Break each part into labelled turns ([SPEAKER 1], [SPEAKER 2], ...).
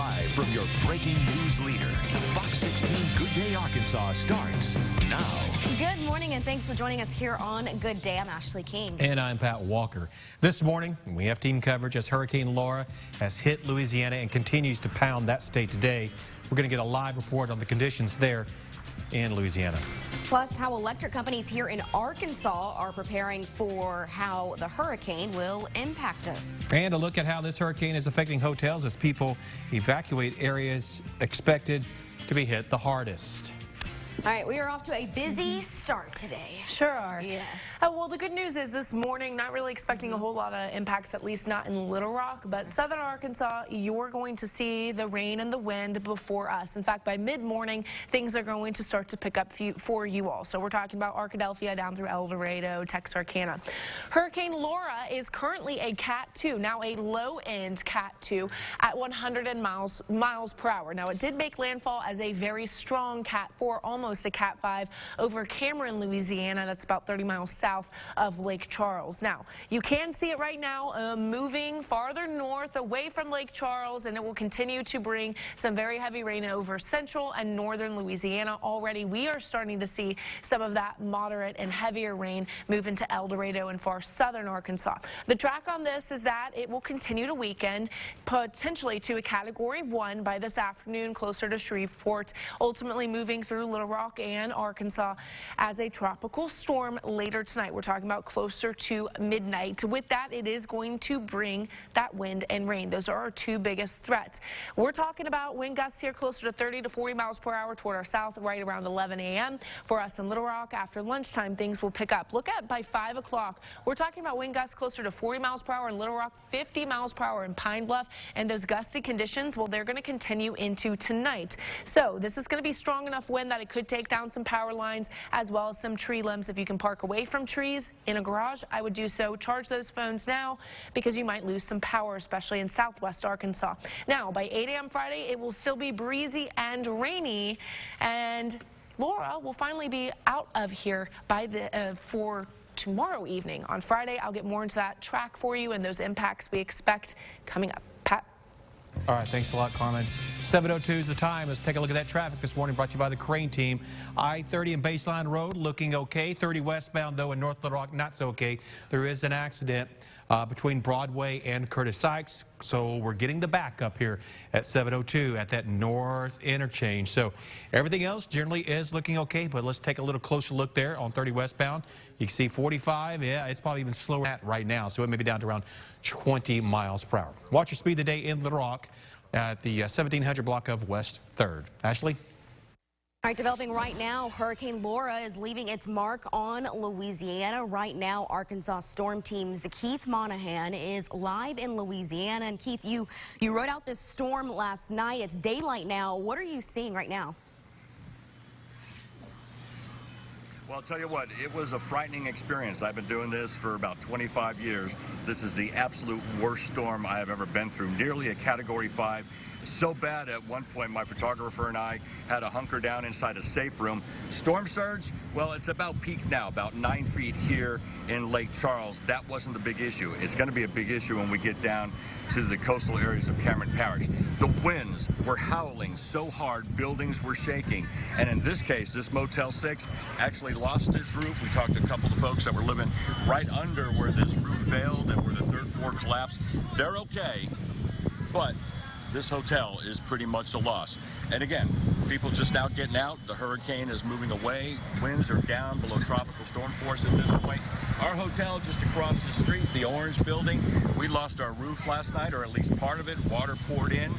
[SPEAKER 1] Live from your breaking news leader, the Fox 16 Good Day Arkansas starts now.
[SPEAKER 2] Good morning and thanks for joining us here on Good Day. I'm Ashley King.
[SPEAKER 3] And I'm Pat Walker. This morning, we have team coverage as Hurricane Laura has hit Louisiana and continues to pound that state today. We're going to get a live report on the conditions there in Louisiana.
[SPEAKER 2] Plus, how electric companies here in Arkansas are preparing for how the hurricane will impact us.
[SPEAKER 3] And a look at how this hurricane is affecting hotels as people evacuate areas expected to be hit the hardest.
[SPEAKER 2] All right, we are off to a busy start today.
[SPEAKER 4] Sure are.
[SPEAKER 2] Yes.
[SPEAKER 4] Well, the good news is this morning, not really expecting a whole lot of impacts, at least not in Little Rock, but southern Arkansas, you're going to see the rain and the wind before us. In fact, by mid-morning, things are going to start to pick up for you all. So we're talking about Arkadelphia down through El Dorado, Texarkana. Hurricane Laura is currently a Cat 2, now a low-end Cat 2 at 100 miles per hour. Now, it did make landfall as a very strong Cat 4, almost a Cat 5 over Cameron, Louisiana. That's about 30 miles south of Lake Charles. Now, you can see it right now moving farther north away from Lake Charles, and it will continue to bring some very heavy rain over central and northern Louisiana. Already, we are starting to see some of that moderate and heavier rain move into El Dorado and far southern Arkansas. The track on this is that it will continue to weaken, potentially to a Category 1 by this afternoon, closer to Shreveport, ultimately moving through Little Rock and Arkansas as a tropical storm later tonight. We're talking about closer to midnight. With that, it is going to bring that wind and rain. Those are our two biggest threats. We're talking about wind gusts here closer to 30 to 40 miles per hour toward our south right around 11 a.m. For us in Little Rock, after lunchtime, things will pick up. Look at by 5 o'clock, we're talking about wind gusts closer to 40 miles per hour in Little Rock, 50 miles per hour in Pine Bluff, and those gusty conditions, well, they're going to continue into tonight. So this is going to be strong enough wind that it could take down some power lines as well as some tree limbs. If you can park away from trees in a garage, I would do so. Charge those phones now because you might lose some power, especially in southwest Arkansas. Now, by 8 a.m. Friday, it will still be breezy and rainy, and Laura will finally be out of here by for tomorrow evening. On Friday, I'll get more into that track for you and those impacts we expect coming up. Pat?
[SPEAKER 3] All right, thanks a lot, Carmen. 7:02 is the time. Let's take a look at that traffic this morning, brought to you by the Crane Team. I-30 and Baseline Road looking okay. 30 westbound, though, in North Little Rock, not so okay. There is an accident between Broadway and Curtis Sykes, so we're getting the backup here at 7:02 at that north interchange. So everything else generally is looking okay, but let's take a little closer look there on 30 westbound. You can see 45. Yeah, it's probably even slower at right now, so it may be down to around 20 miles per hour. Watch your speed today in Little Rock at the 1700 block of West 3rd. Ashley?
[SPEAKER 2] All right, developing right now, Hurricane Laura is leaving its mark on Louisiana. Right now, Arkansas Storm Team's Keith Monahan is live in Louisiana. And Keith, you rode out this storm last night. It's daylight now. What are you seeing right now?
[SPEAKER 5] Well, I'll tell you what, it was a frightening experience. I've been doing this for about 25 years. This is the absolute worst storm I have ever been through, nearly a Category 5. So bad at one point my photographer and I had to hunker down inside a safe room. Storm surge, well, it's about peak now, about 9 feet here in Lake Charles. That wasn't the big issue. It's going to be a big issue when we get down to the coastal areas of Cameron Parish. The winds were howling so hard, buildings were shaking. And in this case, this Motel 6 actually lost its roof. We talked to a couple of folks that were living right under where this roof failed and where the third floor collapsed. They're okay, but this hotel is pretty much a loss. And again, people just now getting out. The hurricane is moving away. Winds are down below tropical storm force at this point. Our hotel just across the street, the orange building, we lost our roof last night, or at least part of it. Water poured in.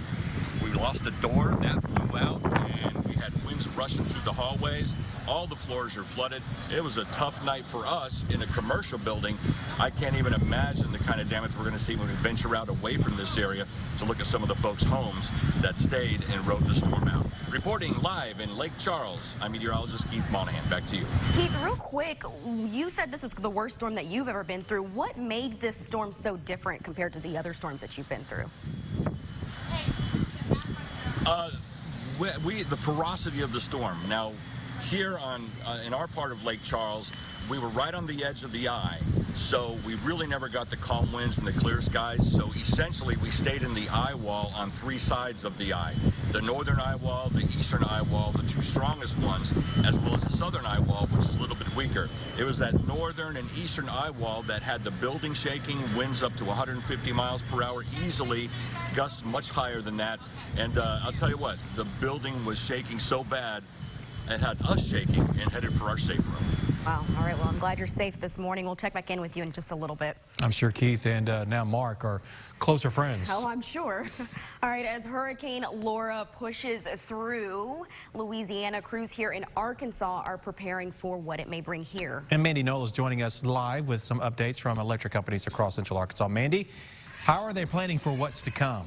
[SPEAKER 5] We lost a door that blew out, and we had winds rushing through the hallways. All the floors are flooded. It was a tough night for us in a commercial building. I can't even imagine the kind of damage we're going to see when we venture out away from this area to look at some of the folks' homes that stayed and rode the storm out. Reporting live in Lake Charles, I'm meteorologist Keith Monahan. Back to you.
[SPEAKER 2] Keith, real quick, you said this was the worst storm that you've ever been through. What made this storm so different compared to the other storms that you've been through?
[SPEAKER 5] The ferocity of the storm. Now, here in our part of Lake Charles, we were right on the edge of the eye, so we really never got the calm winds and the clear skies. So essentially, we stayed in the eye wall on 3 sides of the eye: the northern eye wall, the eastern eye wall, the 2 strongest ones, as well as the southern eye wall, which is a little bit weaker. It was that northern and eastern eye wall that had the building shaking, winds up to 150 miles per hour easily, gusts much higher than that. And I'll tell you what, the building was shaking so bad, it had us shaking and headed for our safe room.
[SPEAKER 2] Wow. All right. Well, I'm glad you're safe this morning. We'll check back in with you in just a little bit.
[SPEAKER 3] I'm sure Keith and now Mark are closer friends.
[SPEAKER 2] Oh, I'm sure. All right. As Hurricane Laura pushes through Louisiana, crews here in Arkansas are preparing for what it may bring here.
[SPEAKER 3] And Mandy Knoll is joining us live with some updates from electric companies across Central Arkansas. Mandy, how are they planning for what's to come?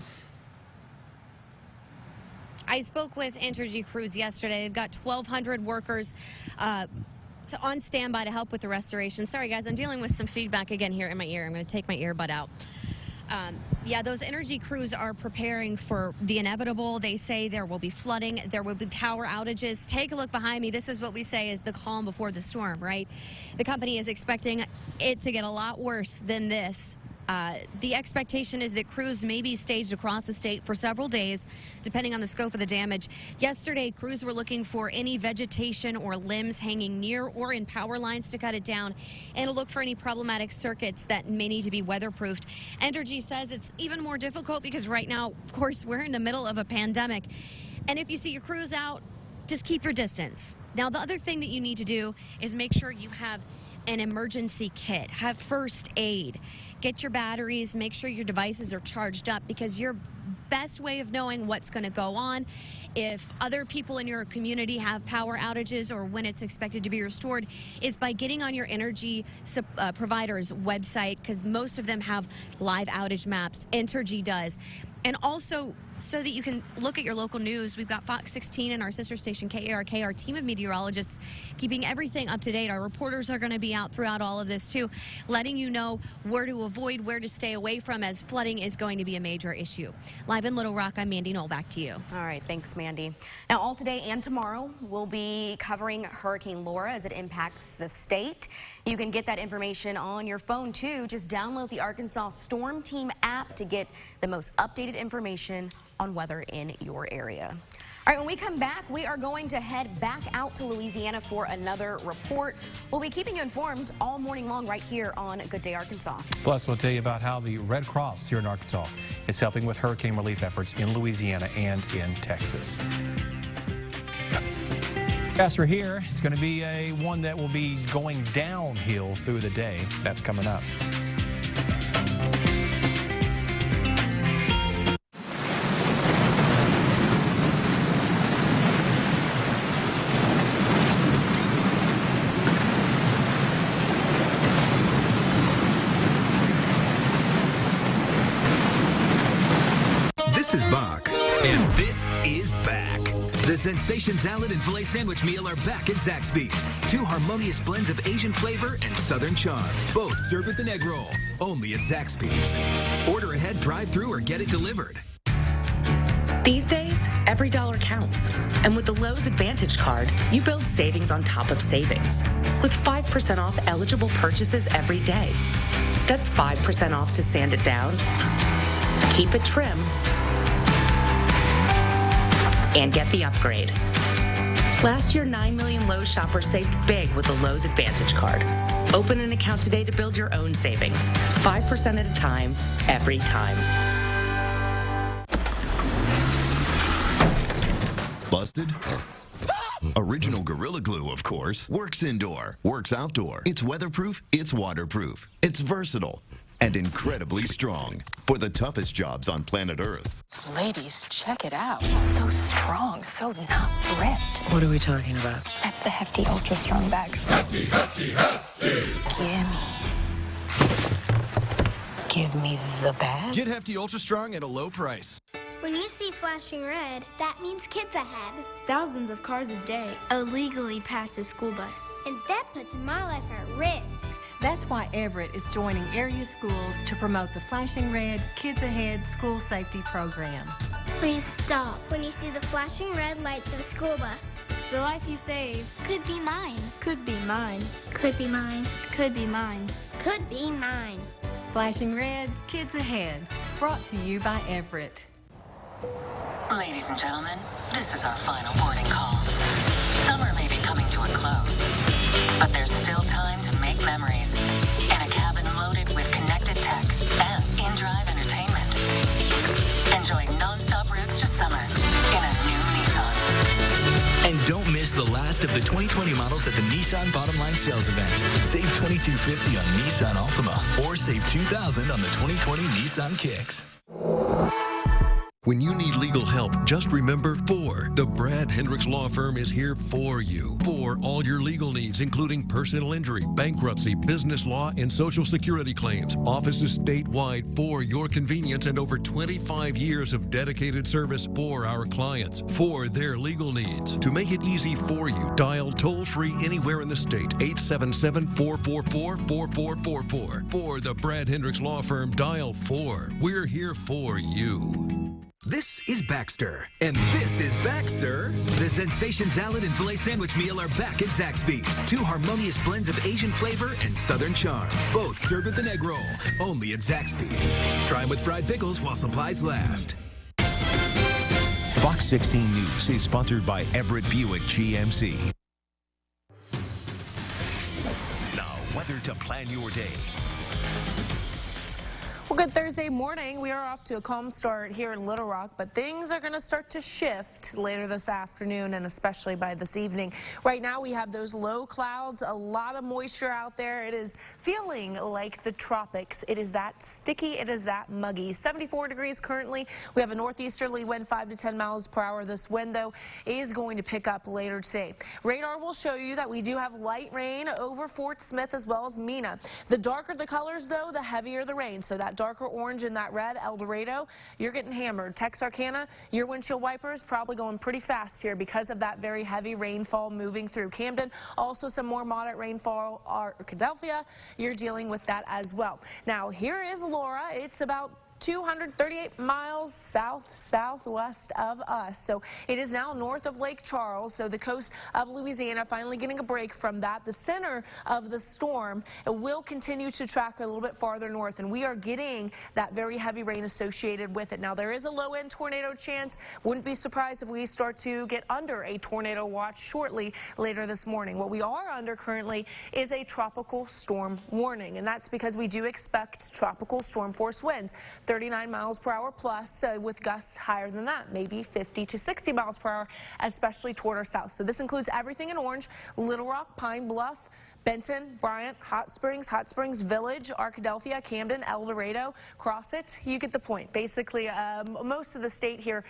[SPEAKER 6] I spoke with Entergy crews yesterday. They've got 1,200 workers on standby to help with the restoration. Sorry, guys, I'm dealing with some feedback again here in my ear. I'm going to take my earbud out. Yeah, those energy crews are preparing for the inevitable. They say there will be flooding, there will be power outages. Take a look behind me. This is what we say is the calm before the storm, right? The company is expecting it to get a lot worse than this. The expectation is that crews may be staged across the state for several days, depending on the scope of the damage. Yesterday, crews were looking for any vegetation or limbs hanging near or in power lines to cut it down, and to look for any problematic circuits that may need to be weatherproofed. Entergy says it's even more difficult because right now, of course, we're in the middle of a pandemic. And if you see your crews out, just keep your distance. Now, the other thing that you need to do is make sure you have an emergency kit, have first aid, get your batteries, make sure your devices are charged up, because your best way of knowing what's going to go on, if other people in your community have power outages or when it's expected to be restored, is by getting on your energy provider's website, because most of them have live outage maps. Entergy does. And also, so that you can look at your local news, we've got Fox16 and our sister station KARK, our team of meteorologists, keeping everything up to date. Our reporters are going to be out throughout all of this too, letting you know where to avoid, where to stay away from, as flooding is going to be a major issue. Live in Little Rock, I'm Mandy Knoll. Back to you.
[SPEAKER 2] All right, thanks, Mandy. Now, all today and tomorrow, we'll be covering Hurricane Laura as it impacts the state. You can get that information on your phone too. Just download the Arkansas Storm Team app to get the most updated information on weather in your area. All right, when we come back, we are going to head back out to Louisiana for another report. We'll be keeping you informed all morning long right here on Good Day Arkansas.
[SPEAKER 3] Plus, we'll tell you about how the Red Cross here in Arkansas is helping with hurricane relief efforts in Louisiana and in Texas. As we're here, it's going to be one that will be going downhill through the day. That's coming up.
[SPEAKER 1] This is Bach, and this is back. The Sensation Salad and Filet Sandwich Meal are back at Zaxby's. 2 harmonious blends of Asian flavor and Southern charm, both served with an egg roll. Only at Zaxby's. Order ahead, drive-through, or get it delivered.
[SPEAKER 7] These days, every dollar counts. And with the Lowe's Advantage card, you build savings on top of savings. With 5% off eligible purchases every day. That's 5% off to sand it down, keep it trim, and get the upgrade. Last year, 9 million Lowe's shoppers saved big with the Lowe's Advantage card. Open an account today to build your own savings. 5% at a time, every time.
[SPEAKER 8] Busted? Original Gorilla Glue, of course. Works indoor, works outdoor. It's weatherproof, it's waterproof. It's versatile and incredibly strong for the toughest jobs on planet Earth.
[SPEAKER 9] Ladies, check it out. So strong, so not ripped.
[SPEAKER 7] What are we talking about?
[SPEAKER 9] That's the Hefty Ultra Strong bag.
[SPEAKER 1] Hefty, hefty, hefty.
[SPEAKER 9] Give me the bag.
[SPEAKER 10] Get Hefty Ultra Strong at a low price.
[SPEAKER 11] When you see flashing red, that means kids ahead.
[SPEAKER 12] Thousands of cars a day illegally pass a school bus.
[SPEAKER 11] And that puts my life at risk.
[SPEAKER 13] That's why Everett is joining area schools to promote the Flashing Red Kids Ahead School Safety Program.
[SPEAKER 11] Please stop when you see the flashing red lights of a school bus. The life you save could be mine.
[SPEAKER 12] Could be mine.
[SPEAKER 11] Could be mine.
[SPEAKER 12] Could be mine.
[SPEAKER 11] Could be mine.
[SPEAKER 13] Flashing red, kids ahead. Brought to you by Everett.
[SPEAKER 14] Ladies and gentlemen, this is our final boarding call. Summer may be coming to a close, but there's still time to make memories in a cabin loaded with connected tech and in-drive entertainment. Enjoy non-stop routes to summer in a new Nissan.
[SPEAKER 1] And don't miss the last of the 2020 models at the Nissan Bottom Line Sales Event. Save $2,250 on Nissan Altima or save $2,000 on the 2020 Nissan Kicks.
[SPEAKER 15] When you need legal help, just remember FOR. The Brad Hendricks Law Firm is here for you. For all your legal needs, including personal injury, bankruptcy, business law, and Social Security claims. Offices statewide for your convenience and over 25 years of dedicated service for our clients. For their legal needs. To make it easy for you, dial toll-free anywhere in the state, 877-444-4444. For the Brad Hendricks Law Firm, dial 4. We're here for you.
[SPEAKER 1] This is Baxter, and this is Baxter. The Sensation Salad and Filet Sandwich Meal are back at Zaxby's. 2 harmonious blends of Asian flavor and Southern charm. Both served with an egg roll, only at Zaxby's. Try them with fried pickles while supplies last.
[SPEAKER 16] Fox 16 News is sponsored by Everett Buick GMC. Now, weather to plan your day.
[SPEAKER 4] Well, good Thursday morning. We are off to a calm start here in Little Rock, but things are going to start to shift later this afternoon and especially by this evening. Right now we have those low clouds, a lot of moisture out there. It is feeling like the tropics. It is that sticky. It is that muggy. 74 degrees currently. We have a northeasterly wind 5 to 10 miles per hour. This wind, though, is going to pick up later today. Radar will show you that we do have light rain over Fort Smith as well as Mena. The darker the colors, though, the heavier the rain. So that darker orange and that red, El Dorado, you're getting hammered. Texarkana, your windshield wipers probably going pretty fast here because of that very heavy rainfall moving through. Camden, also some more moderate rainfall. Arkadelphia, you're dealing with that as well. Now, here is Laura. It's about 238 miles southwest of us. So it is now north of Lake Charles, so the coast of Louisiana finally getting a break from that. The center of the storm will continue to track a little bit farther north, and we are getting that very heavy rain associated with it. Now, there is a low-end tornado chance. Wouldn't be surprised if we start to get under a tornado watch shortly later this morning. What we are under currently is a tropical storm warning, and that's because we do expect tropical storm force winds. 39 miles per hour plus with gusts higher than that, maybe 50 to 60 miles per hour, especially toward our south. So this includes everything in orange: Little Rock, Pine Bluff, Benton, Bryant, Hot Springs Village, Arkadelphia, Camden, El Dorado, Crossett. You get the point. Basically, most of the state here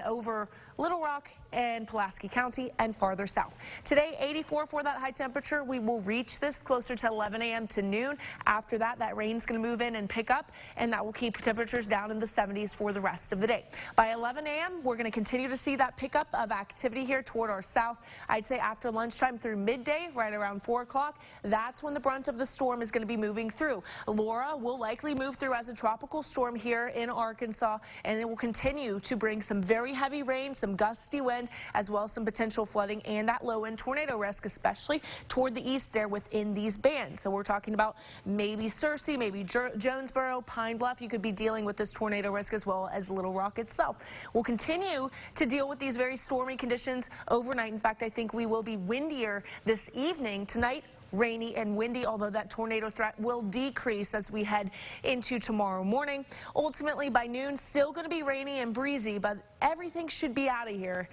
[SPEAKER 4] over Little Rock and Pulaski County and farther south. Today, 84 for that high temperature. We will reach this closer to 11 a.m. to noon. After that, that rain's going to move in and pick up, and that will keep temperatures down in the 70s for the rest of the day. By 11 a.m., we're going to continue to see that pickup of activity here toward our south. I'd say after lunchtime through midday, right around 4 o'clock, that's when the brunt of the storm is going to be moving through. Laura will likely move through as a tropical storm here in Arkansas, and it will continue to bring some very heavy rain, some gusty wind, as well as some potential flooding and that low-end tornado risk, especially toward the east there within these bands. So we're talking about maybe Searcy, maybe Jonesboro, Pine Bluff. You could be dealing with this tornado risk as well as Little Rock itself. We'll continue to deal with these very stormy conditions overnight. In fact, I think we will be windier this evening. Tonight, rainy and windy, although that tornado threat will decrease as we head into tomorrow morning. Ultimately, by noon, still going to be rainy and breezy, but everything should be out of here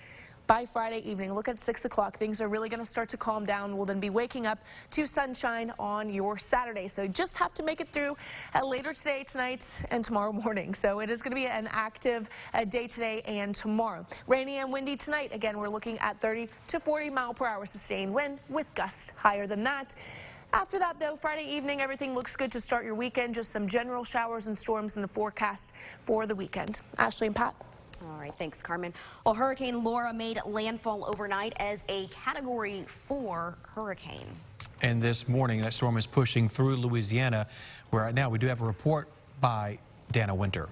[SPEAKER 4] by Friday evening. Look at 6 o'clock. Things are really going to start to calm down. We'll then be waking up to sunshine on your Saturday. So you just have to make it through later today, tonight, and tomorrow morning. So it is going to be an active day today and tomorrow. Rainy and windy tonight. Again, we're looking at 30 to 40 mile per hour sustained wind with gusts higher than that. After that, though, Friday evening, everything looks good to start your weekend. Just some general showers and storms in the forecast for the weekend. Ashley and Pat.
[SPEAKER 2] All right, thanks, Carmen. Well, Hurricane Laura made landfall overnight as a Category 4 hurricane.
[SPEAKER 3] And this morning, that storm is pushing through Louisiana, where right now we do have a report by Dana Winter.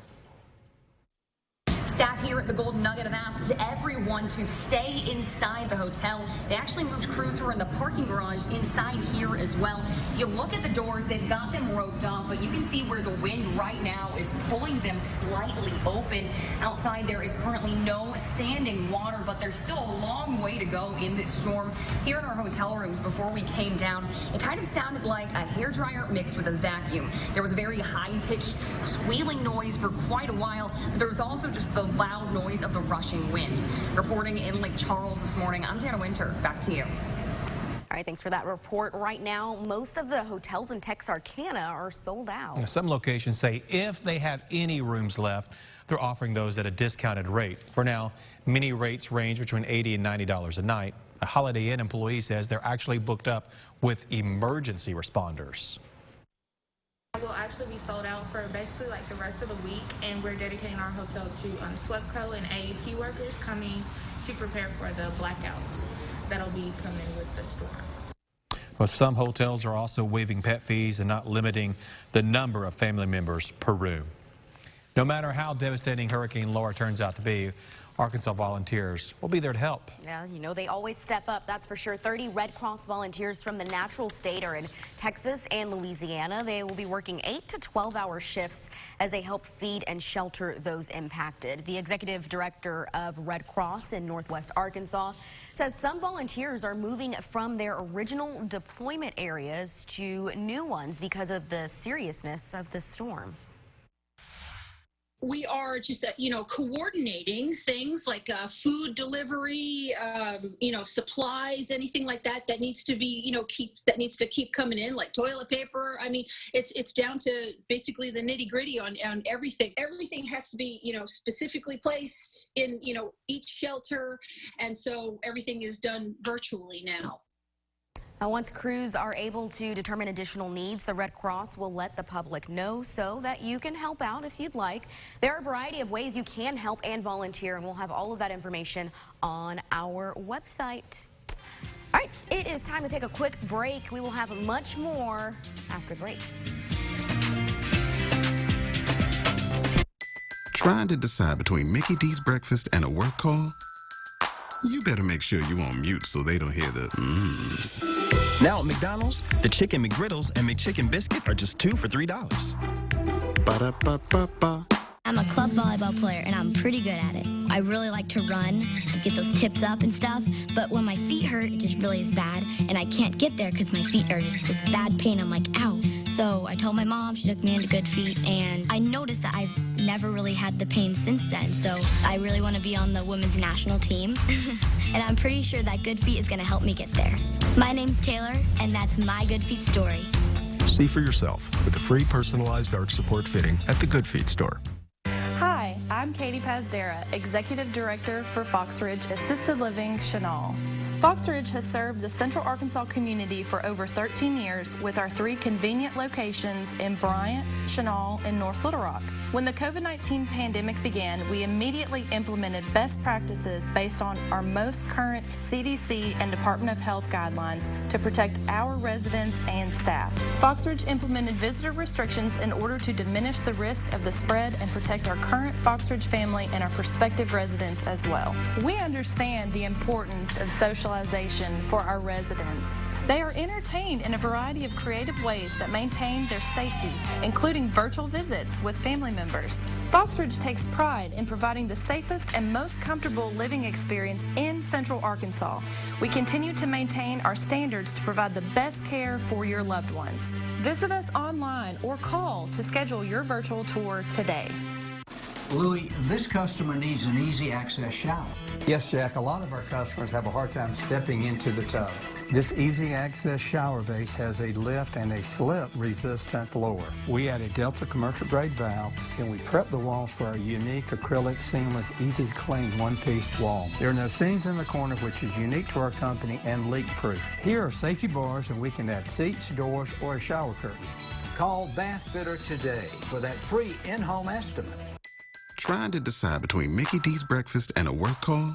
[SPEAKER 17] Staff here at the Golden Nugget have asked everyone to stay inside the hotel. They actually moved crews who are in the parking garage inside here as well. If you look at the doors, they've got them roped off, but you can see where the wind right now is pulling them slightly open. Outside there is currently no standing water, but there's still a long way to go in this storm. Here in our hotel rooms before we came down, it kind of sounded like a hairdryer mixed with a vacuum. There was a very high-pitched squealing noise for quite a while, but there was also just the loud noise of the rushing wind. Reporting in Lake Charles this morning, I'm Jana Winter. Back to you.
[SPEAKER 2] All right, thanks for that report. Right now, most of the hotels in Texarkana are sold out.
[SPEAKER 3] Some locations say if they have any rooms left, they're offering those at a discounted rate. For now, many rates range between $80 and $90 a night. A Holiday Inn employee says they're actually booked up with emergency responders.
[SPEAKER 18] We'll actually be sold out for basically like the rest of the week, and we're dedicating our hotel to SWEPCO and AEP workers coming to prepare for the blackouts that'll be coming with the storms.
[SPEAKER 3] Well, some hotels are also waiving pet fees and not limiting the number of family members per room. No matter how devastating Hurricane Laura turns out to be, Arkansas volunteers will be there to help.
[SPEAKER 2] Yeah, you know, they always step up, that's for sure. 30 Red Cross volunteers from the natural state are in Texas and Louisiana. They will be working 8 to 12-hour shifts as they help feed and shelter those impacted. The executive director of Red Cross in Northwest Arkansas says some volunteers are moving from their original deployment areas to new ones because of the seriousness of the storm.
[SPEAKER 19] We are just, coordinating things like food delivery, supplies, anything like that that needs to be, keep coming in, like toilet paper. I mean, it's down to basically the nitty gritty on everything. Everything has to be, specifically placed in, each shelter, and so everything is done virtually now.
[SPEAKER 2] Now, once crews are able to determine additional needs, the Red Cross will let the public know so that you can help out if you'd like. There are a variety of ways you can help and volunteer, and we'll have all of that information on our website. All right, it is time to take a quick break. We will have much more after the break.
[SPEAKER 20] Trying to decide between Mickey D's breakfast and a work call? You better make sure you're on mute so they don't hear the mms.
[SPEAKER 21] Now at McDonald's, the Chicken McGriddles and McChicken Biscuit are just 2 for $3.
[SPEAKER 20] Ba-da-ba-ba-ba.
[SPEAKER 22] I'm a club volleyball player, and I'm pretty good at it. I really like to run, get those tips up and stuff, but when my feet hurt, it just really is bad, and I can't get there because my feet are just this bad pain. I'm like, ow. So I told my mom, she took me into Good Feet, and I noticed that I've never really had the pain since then, so I really want to be on the women's national team, and I'm pretty sure that Good Feet is going to help me get there. My name's Taylor, and that's my Good Feet story.
[SPEAKER 15] See for yourself with a free personalized arch support fitting at the Good Feet store.
[SPEAKER 23] Hi, I'm Katie Pazdera, Executive Director for Fox Ridge Assisted Living Chenal. Fox Ridge has served the Central Arkansas community for over 13 years with our 3 convenient locations in Bryant, Chenal, and North Little Rock. When the COVID-19 pandemic began, we immediately implemented best practices based on our most current CDC and Department of Health guidelines to protect our residents and staff. Fox Ridge implemented visitor restrictions in order to diminish the risk of the spread and protect our current Fox Ridge family and our prospective residents as well. We understand the importance of socialization for our residents. They are entertained in a variety of creative ways that maintain their safety, including virtual visits with family members. Fox Ridge takes pride in providing the safest and most comfortable living experience in Central Arkansas. We continue to maintain our standards to provide the best care for your loved ones. Visit us online or call to schedule your virtual tour today.
[SPEAKER 24] Louis, this customer needs an easy access shower.
[SPEAKER 25] Yes, Jack, a lot of our customers have a hard time stepping into the tub. This easy access shower base has a lift and a slip resistant floor. We add a Delta commercial grade valve, and we prep the walls for our unique acrylic seamless easy to clean one-piece wall. There are no seams in the corner, which is unique to our company and leak proof. Here are safety bars, and we can add seats, doors, or a shower curtain.
[SPEAKER 24] Call Bath Fitter today for that free in-home estimate.
[SPEAKER 20] Trying to decide between Mickey D's breakfast and a work call?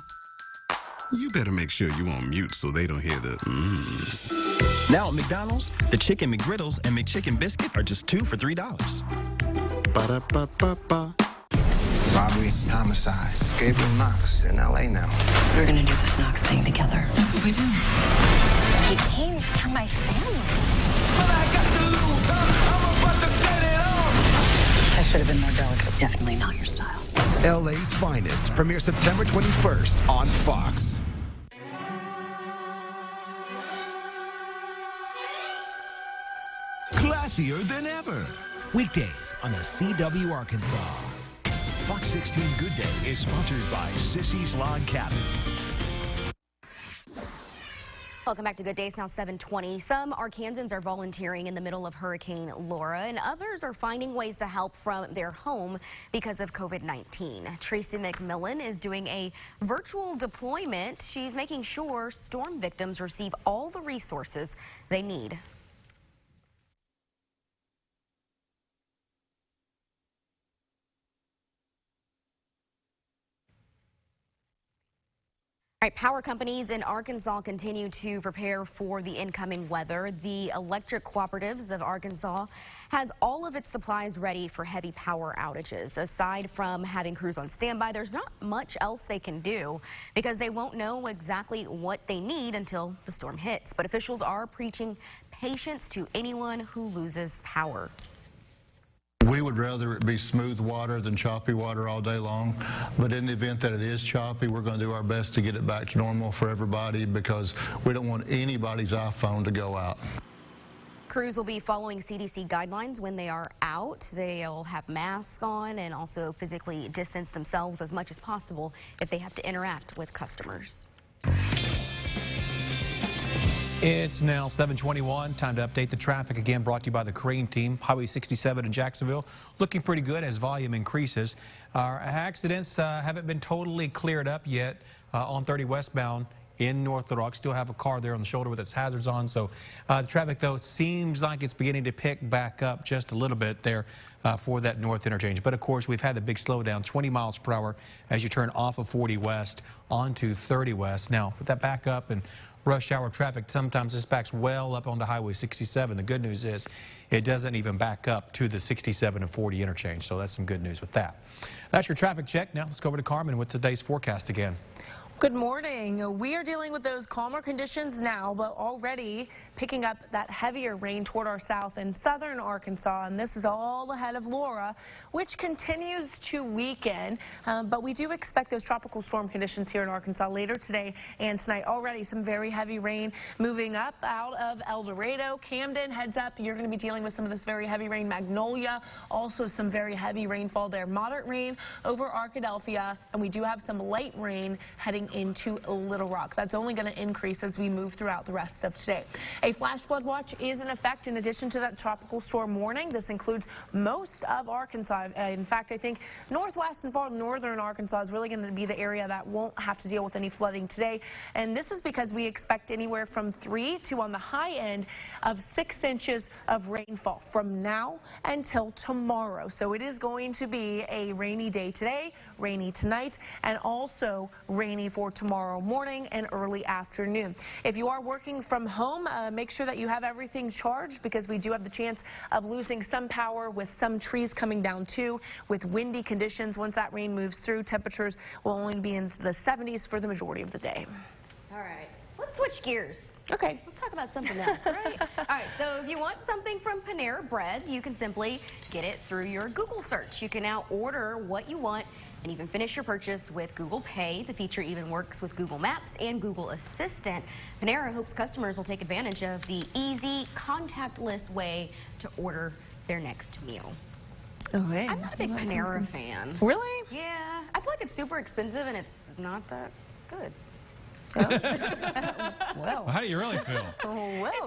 [SPEAKER 20] You better make sure you're on mute so they don't hear the mms.
[SPEAKER 21] Now at McDonald's, the Chicken McGriddles and McChicken Biscuit are just 2 for $3.
[SPEAKER 20] Ba-da-ba-ba-ba.
[SPEAKER 5] Robbery, homicides. Gabriel Knox is in L.A. now.
[SPEAKER 17] We're gonna do this Knox thing together. That's what we do. He came for my family.
[SPEAKER 6] But I got to lose, huh? I'm about to set it on.
[SPEAKER 17] I should have been more delicate. Definitely not your style.
[SPEAKER 1] LA's Finest premieres September 21st on Fox.
[SPEAKER 16] Classier than ever. Weekdays on the CW Arkansas. Fox 16 Good Day is sponsored by Sissy's Log Cabin.
[SPEAKER 2] Welcome back to Good Days, now 7:20. Some Arkansans are volunteering in the middle of Hurricane Laura, and others are finding ways to help from their home because of COVID-19. Tracy McMillan is doing a virtual deployment. She's making sure storm victims receive all the resources they need. All right, power companies in Arkansas continue to prepare for the incoming weather. The Electric Cooperatives of Arkansas has all of its supplies ready for heavy power outages. Aside from having crews on standby, there's not much else they can do because they won't know exactly what they need until the storm hits. But officials are preaching patience to anyone who loses power.
[SPEAKER 7] We would rather it be smooth water than choppy water all day long, but in the event that it is choppy, we're going to do our best to get it back to normal for everybody because we don't want anybody's iPhone to go out.
[SPEAKER 2] Crews will be following CDC guidelines when they are out. They'll have masks on and also physically distance themselves as much as possible if they have to interact with customers.
[SPEAKER 3] It's now 7:21. Time to update the traffic again, brought to you by the Crane team. Highway 67 in Jacksonville looking pretty good as volume increases. Our accidents haven't been totally cleared up yet on 30 westbound in North Little Rock. Still have a car there on the shoulder with its hazards on. So the traffic, though, seems like it's beginning to pick back up just a little bit there for that north interchange. But, of course, we've had the big slowdown, 20 miles per hour as you turn off of 40 west onto 30 west. Now, with that back up and rush hour traffic, sometimes this backs well up onto Highway 67. The good news is it doesn't even back up to the 67 and 40 interchange, so that's some good news with that. That's your traffic check. Now let's go over to Carmen with today's forecast again.
[SPEAKER 4] Good morning. We are dealing with those calmer conditions now, but already picking up that heavier rain toward our south and southern Arkansas, and this is all ahead of Laura, which continues to weaken, but we do expect those tropical storm conditions here in Arkansas later today and tonight. Already some very heavy rain moving up out of El Dorado. Camden, heads up, you're going to be dealing with some of this very heavy rain. Magnolia, also some very heavy rainfall there. Moderate rain over Arkadelphia, and we do have some light rain heading into Little Rock. That's only going to increase as we move throughout the rest of today. A flash flood watch is in effect in addition to that tropical storm warning. This includes most of Arkansas. In fact, I think northwest and far northern Arkansas is really going to be the area that won't have to deal with any flooding today. And this is because we expect anywhere from 3 to, on the high end, of 6 inches of rainfall from now until tomorrow. So it is going to be a rainy day today, rainy tonight, and also rainy for tomorrow morning and early afternoon. If you are working from home, make sure that you have everything charged because we do have the chance of losing some power with some trees coming down too. With windy conditions, once that rain moves through, temperatures will only be in the 70s for the majority of the day.
[SPEAKER 2] All right. Let's switch gears.
[SPEAKER 4] Okay.
[SPEAKER 2] Let's talk about something else, right? All right, so if you want something from Panera Bread, you can simply get it through your Google search. You can now order what you want and even finish your purchase with Google Pay. The feature even works with Google Maps and Google Assistant. Panera hopes customers will take advantage of the easy, contactless way to order their next meal.
[SPEAKER 4] Okay.
[SPEAKER 2] I'm not a big Panera fan.
[SPEAKER 4] Really?
[SPEAKER 2] Yeah. I feel like it's super expensive and it's not that good.
[SPEAKER 3] Well, how do you really feel?
[SPEAKER 2] Well,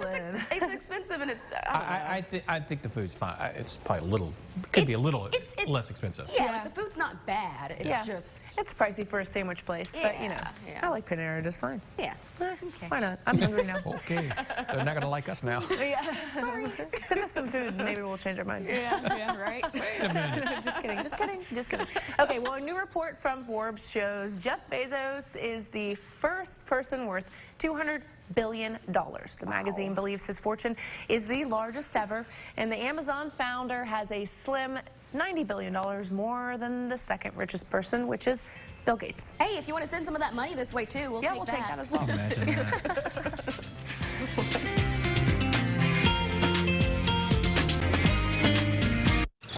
[SPEAKER 2] it's expensive and it's.
[SPEAKER 3] I think the food's fine. It's probably a little. Could be a little less expensive.
[SPEAKER 2] Yeah, like the food's not bad. It's just.
[SPEAKER 4] It's pricey for a sandwich place, but you know, I like Panera just fine.
[SPEAKER 2] Yeah.
[SPEAKER 4] Okay. Why not? I'm hungry now.
[SPEAKER 3] Okay. They're not gonna like us now.
[SPEAKER 4] Yeah. Sorry. Send us some food, and maybe we'll change our mind.
[SPEAKER 2] Yeah. Right.
[SPEAKER 3] Wait a minute.
[SPEAKER 4] Just kidding. Just kidding. Just kidding. Okay. Well, a new report from Forbes shows Jeff Bezos is the first person worth $200 billion. The magazine believes his fortune is the largest ever, and the Amazon founder has a slim $90 billion more than the second richest person, which is Bill Gates.
[SPEAKER 2] Hey, if you want to send some of that money this way too, we'll take
[SPEAKER 4] that as well.
[SPEAKER 3] Imagine that.